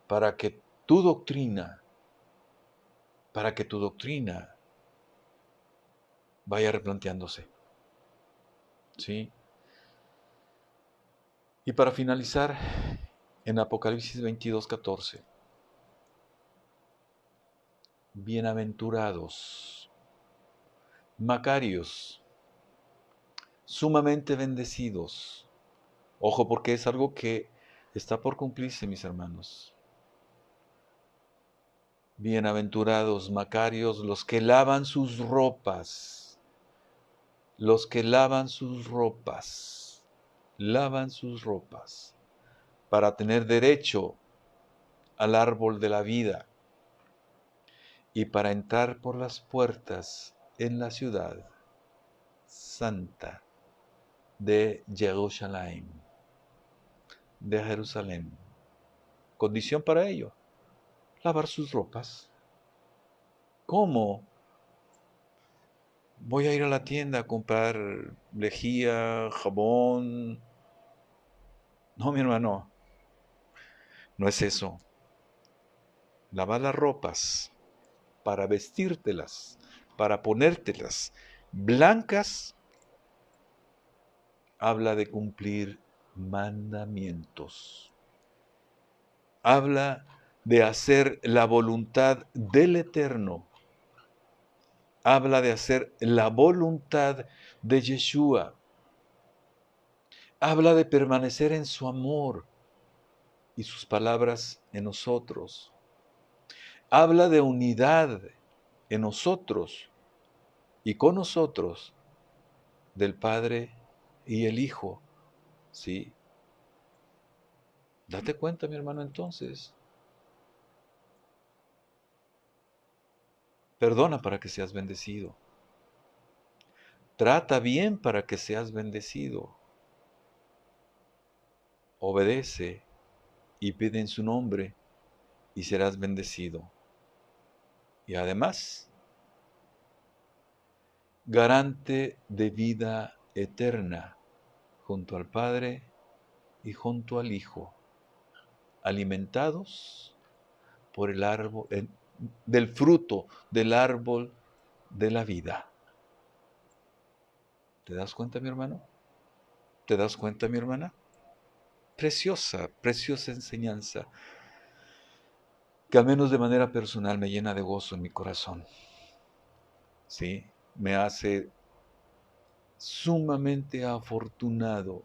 para que tu doctrina, vaya replanteándose. ¿Sí? Y para finalizar, en Apocalipsis 22:14, bienaventurados, macarios, sumamente bendecidos. Ojo, porque es algo que está por cumplirse, mis hermanos. Bienaventurados, macarios, los que lavan sus ropas, lavan sus ropas, para tener derecho al árbol de la vida y para entrar por las puertas en la ciudad santa de Jerusalén. Condición para ello, lavar sus ropas. ¿Cómo? Voy a ir a la tienda a comprar lejía, jabón. No, mi hermano, no es eso. Lavar las ropas para vestírtelas, para ponértelas blancas, habla de cumplir mandamientos. Habla de hacer la voluntad del Eterno. Habla de hacer la voluntad de Yeshua. Habla de permanecer en su amor y sus palabras en nosotros. Habla de unidad en nosotros y con nosotros del Padre y el Hijo. ¿Sí? Date cuenta, mi hermano, entonces. Perdona para que seas bendecido. Trata bien para que seas bendecido. Obedece y pide en su nombre y serás bendecido. Y además, garante de vida eterna junto al Padre y junto al Hijo, alimentados por el árbol, del fruto del árbol de la vida. ¿Te das cuenta, mi hermano? ¿Te das cuenta, mi hermana? Preciosa, preciosa enseñanza, que al menos de manera personal me llena de gozo en mi corazón. ¿Sí? Me hace sumamente afortunado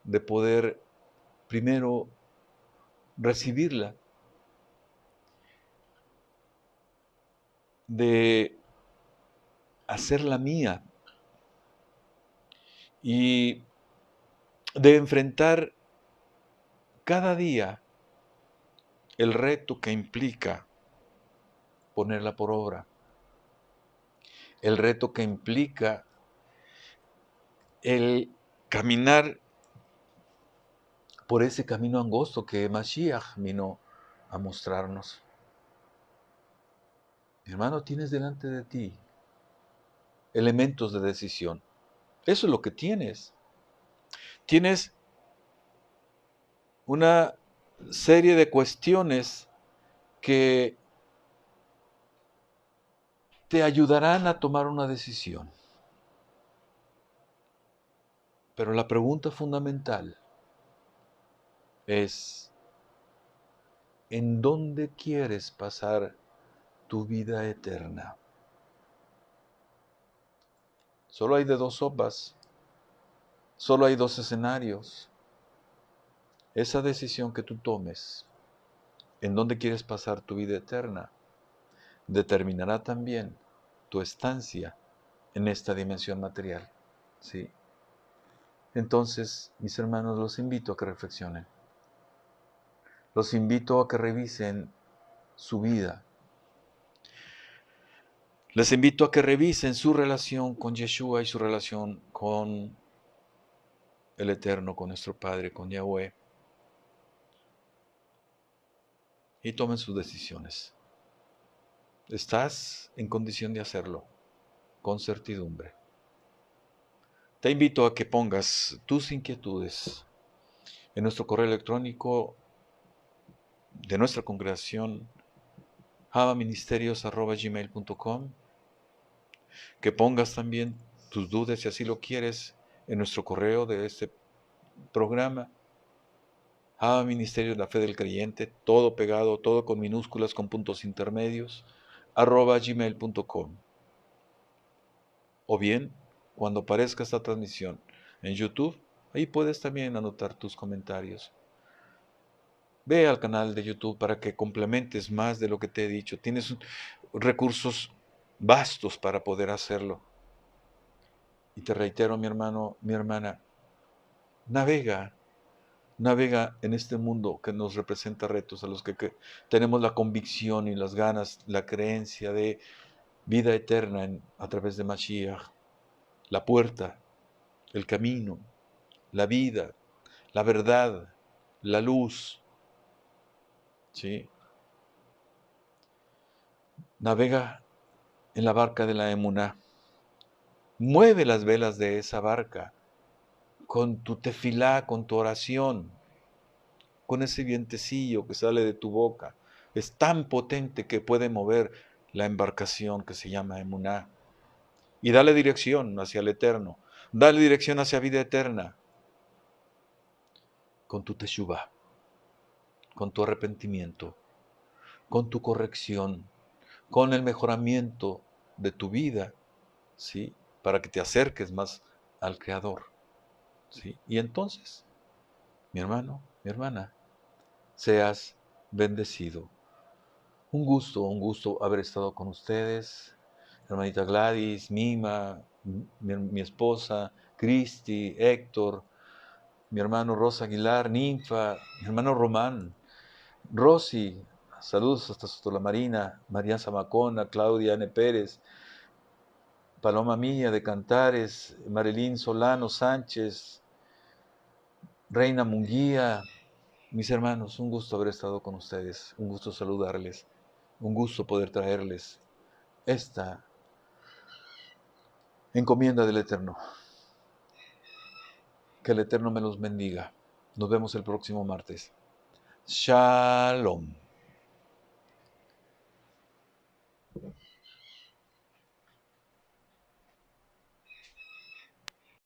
de poder primero recibirla, de hacerla mía y de enfrentar cada día el reto que implica ponerla por obra, el reto que implica el caminar por ese camino angosto que Mashiach vino a mostrarnos. Mi hermano, tienes delante de ti elementos de decisión. Eso es lo que tienes. Tienes una serie de cuestiones que te ayudarán a tomar una decisión. Pero la pregunta fundamental es, ¿en dónde quieres pasar tu vida eterna? Solo hay de dos sopas, solo hay dos escenarios. Esa decisión que tú tomes, en dónde quieres pasar tu vida eterna, determinará también tu estancia en esta dimensión material. ¿Sí? Entonces, mis hermanos, los invito a que reflexionen. Los invito a que revisen su vida. Les invito a que revisen su relación con Yeshua y su relación con el Eterno, con nuestro Padre, con Yahweh. Y tomen sus decisiones. Estás en condición de hacerlo, con certidumbre. Te invito a que pongas tus inquietudes en nuestro correo electrónico de nuestra congregación, javaministerios@gmail.com, que pongas también tus dudas, si así lo quieres, en nuestro correo de este programa, javaministerios, la fe del creyente, todo pegado, todo con minúsculas, con puntos intermedios, @gmail.com. O bien, cuando aparezca esta transmisión en YouTube, ahí puedes también anotar tus comentarios. Ve al canal de YouTube para que complementes más de lo que te he dicho. Tienes recursos vastos para poder hacerlo. Y te reitero, mi hermano, mi hermana, navega en este mundo que nos representa retos, a los que tenemos la convicción y las ganas, la creencia de vida eterna a través de Mashiach, la puerta, el camino, la vida, la verdad, la luz. ¿Sí? Navega en la barca de la emuná. Mueve las velas de esa barca con tu tefilá, con tu oración, con ese vientecillo que sale de tu boca. Es tan potente que puede mover la embarcación que se llama emuná. Y dale dirección hacia el eterno. Dale dirección hacia vida eterna. Con tu teshuvá, con tu arrepentimiento, con tu corrección, con el mejoramiento de tu vida, ¿sí? Para que te acerques más al Creador, ¿sí? Y entonces, mi hermano, mi hermana, seas bendecido. Un gusto haber estado con ustedes, hermanita Gladys, Mima, mi esposa, Cristi, Héctor, mi hermano Rosa Aguilar, Ninfa, mi hermano Román, Rosy, saludos hasta Sotola Marina, María Zamacona, Claudia N. Pérez, Paloma Mía de Cantares, Marilyn Solano Sánchez, Reina Munguía, mis hermanos, un gusto haber estado con ustedes, un gusto saludarles, un gusto poder traerles esta encomienda del Eterno. Que el Eterno me los bendiga. Nos vemos el próximo martes. Shalom.